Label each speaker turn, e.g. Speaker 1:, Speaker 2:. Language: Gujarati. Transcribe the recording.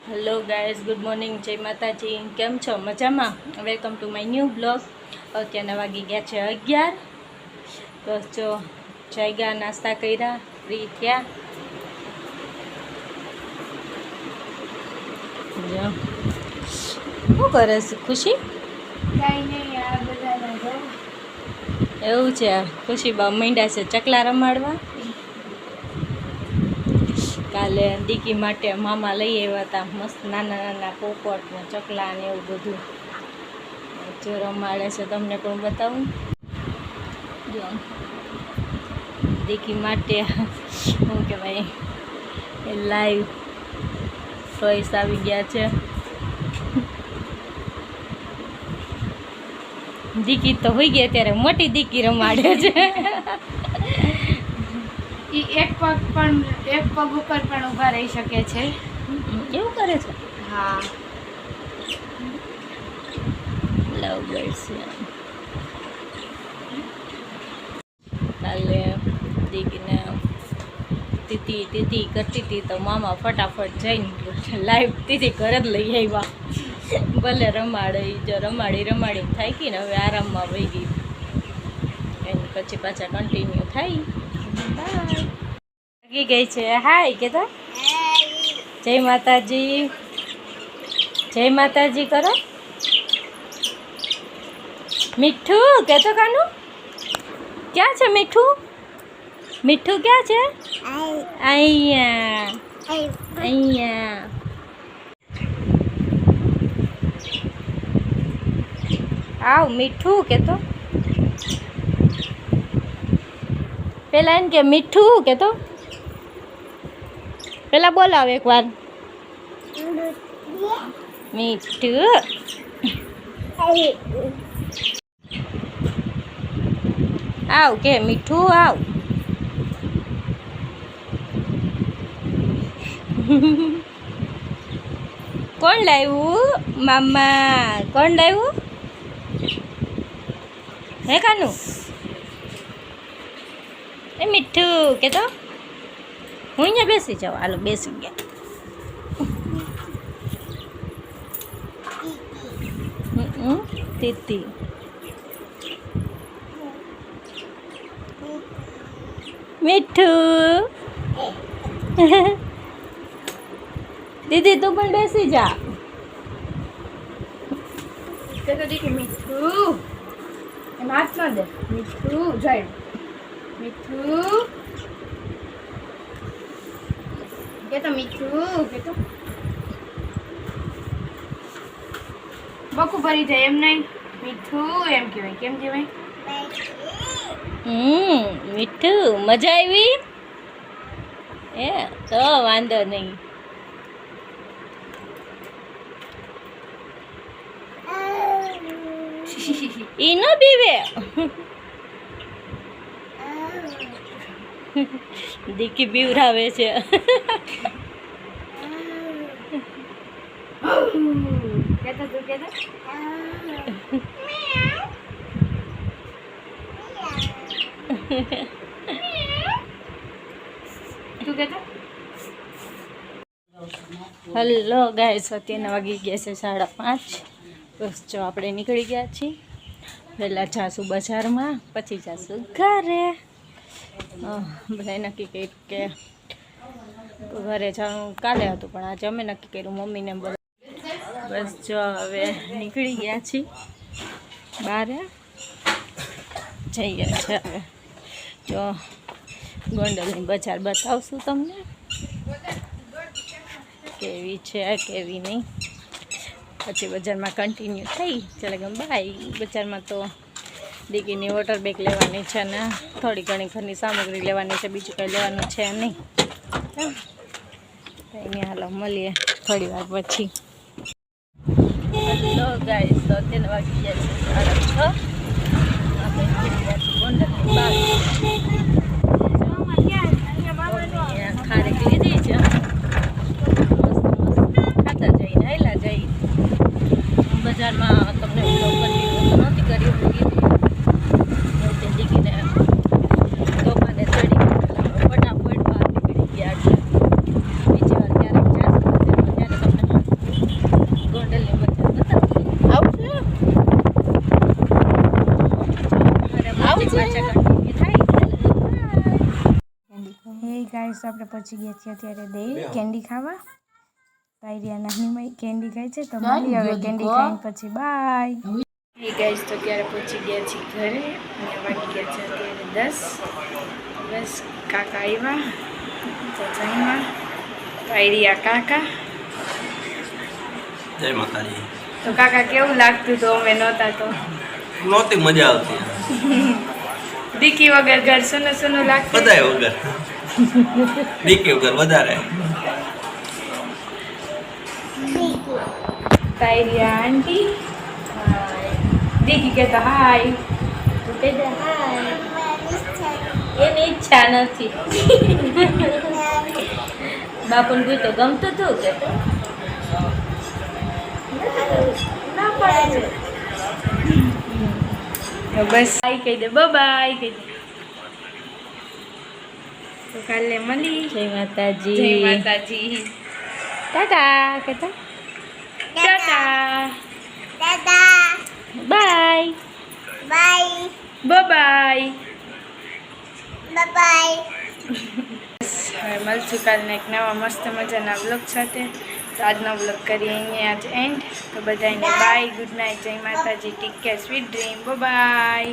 Speaker 1: હેલો ગાઈઝ, ગુડ મોર્નિંગ, જય માતાજી. કેમ છો? મજામાં? Welcome to my new blog. અત્યારના વાગી ગયા છે 11. બસ જો જાગ્યા, નાસ્તા કર્યા, ફ્રી થયા. શું કરે છે ખુશી? એવું છે? ખુશી બા માંડ્યા છે ચકલા રમાડવા. કાલે દીકી માટે મામા લઈ આવ્યા હતા મસ્ત નાના નાના પોપટ ને ચકલા ને એવું બધું. જો રમાડે છે, તમને પણ બતાવું. જો દીકી માટે શું કહેવાય, લાઈવ ટોયસ આવી ગયા છે. દીકી તો હોઈ ગયા, ત્યારે મોટી દીકી રમાડે છે.
Speaker 2: એક પગ ઉપર પણ ઊભા રહી શકે છે.
Speaker 1: એવું કરે છે?
Speaker 2: હા,
Speaker 1: લવ બર્ડ્સ. કાલે દીકીને તીતી કરતી હતી તો મામા ફટાફટ જઈને લાઈવ તીતી ઘરે જ લઈ આવ્યા. ભલે રમાડે, જો રમાડી થાકી ને હવે આરામમાં વહી ગઈ. એની પછી પાછા કન્ટિન્યુ થાય. લાગી ગઈ છે. હાય કે તો જય માતાજી, જય માતાજી કરો. મીઠું કે તો કાનું ક્યાં છે? મીઠું ક્યાં છે? અહીંયા આવ મીઠું કે તો. પેલા એને કે મીઠું કે તો. પેલા બોલાવ એકવાર, મીઠું. આવ કે મીઠું આવ. કોણ લાવ્યું? મામા. કોણ લાવ્યું? હે કાનું? એ મીઠું કે તો. હું અહીંયા બેસી જાઉં. હાલો બેસી ગયા. તીતી મીઠું. દીદી તું પણ બેસી જા.
Speaker 2: મીઠું એમ હાથ ન દે. મીઠું જય મીઠું કે તો. મીઠું કે તો. બકું ભરી જાય એમ નહીં. મીઠું એમ કહેવાય. કેમ કહેવાય?
Speaker 1: મીઠું. મજા આવી? એ તો વાંધો નહીં. ઈ ન પીવે. દીકી બીવરાવે છે.
Speaker 2: કેતો તું કેતો. તું કેતો.
Speaker 1: હલો ગાઈસ, અત્યારના વાગી ગયા છે 5:30. બસ જો આપણે નીકળી ગયા છીએ. પહેલાં જાશું બજારમાં, પછી જાશું ઘરે. બધાએ નક્કી કર્યું કે ઘરે જવાનું કાલે હતું, પણ આજે અમે નક્કી કર્યું મમ્મીને બધા. બસ જો હવે નીકળી ગયા છીએ બહાર. જઈએ છે હવે. જો ગોંડલની બજાર બતાવશું તમને, કેવી છે કેવી નહીં. પછી બજારમાં કન્ટિન્યુ થઈ. ચાલે ગમ બાય. બજારમાં તો દીકરીની વોટર બેગ લેવાની છે ને થોડી ઘણી ઘરની સામગ્રી લેવાની છે, બીજું કંઈ લેવાનું છે નહીં. કંઈ હાલો મળીએ થોડી વાર પછી. હેલો ગાઈસ, તો અત્યારે વાગી ગયા છે 6:30. આપણે નીકળી ગયા છીએ ગોંડલની બહાર. ખારેક લીધી છે. ખાતા જઈને હેલા જઈ બજારમાં. તમને બ્લોગ કરી નહોતી કરી દીકરીને દોકાને ચડી ફટાફટ બહાર નીકળી ગયા છે. બીજી વાર ક્યારેક જશું ત્યારે તમને
Speaker 2: ગાઈસ આપણે પહોંચી ગયા છીએ અત્યારે દે કેન્ડી ખાવા. તાયરિયા નાની કેન્ડી ખાય છે તો મળી હવે કેન્ડી ખાઈને પછી બાય. એ ગાઈસ તો અત્યારે પહોંચી ગયા છીએ ઘરે અને વાગી ગયા છે અત્યારે 10. બસ કાકા આવ્યા તો જઈમાં તાયરિયા કાકા.
Speaker 3: જય માતાજી.
Speaker 2: તો કાકા કેવું લાગતું તો અમે નહોતા તો
Speaker 3: નહોતી મજા આવતી.
Speaker 2: દીકી વગર ઘર સુનું સુનું લાગતું.
Speaker 3: બધાય વગર દીકી વગર વધારે.
Speaker 2: તાયરિયા આંટી દીકી કહેતા હાય.
Speaker 1: તું કહી દે હાય. એની ઈચ્છા નથી. બાપુને કોઈ તો ગમતું હતું કે ના પડે છે.
Speaker 2: તો બસ હાય કહી દે બાય કહી દે. તો કાલે મળી.
Speaker 1: જય માતાજી.
Speaker 2: જય માતાજી.
Speaker 1: ટાટા કહેતા
Speaker 2: ટાટા
Speaker 1: બાય.
Speaker 2: બાય હવે મળશું કાલના એક નવા મસ્ત મજાના વ્લોગ સાથે. તો આજનો વ્લોગ કરીએ અહીંયા જ એન્ડ. તો બધાને બાય, ગુડ નાઇટ, જય માતાજી, take care, sweet dream, by.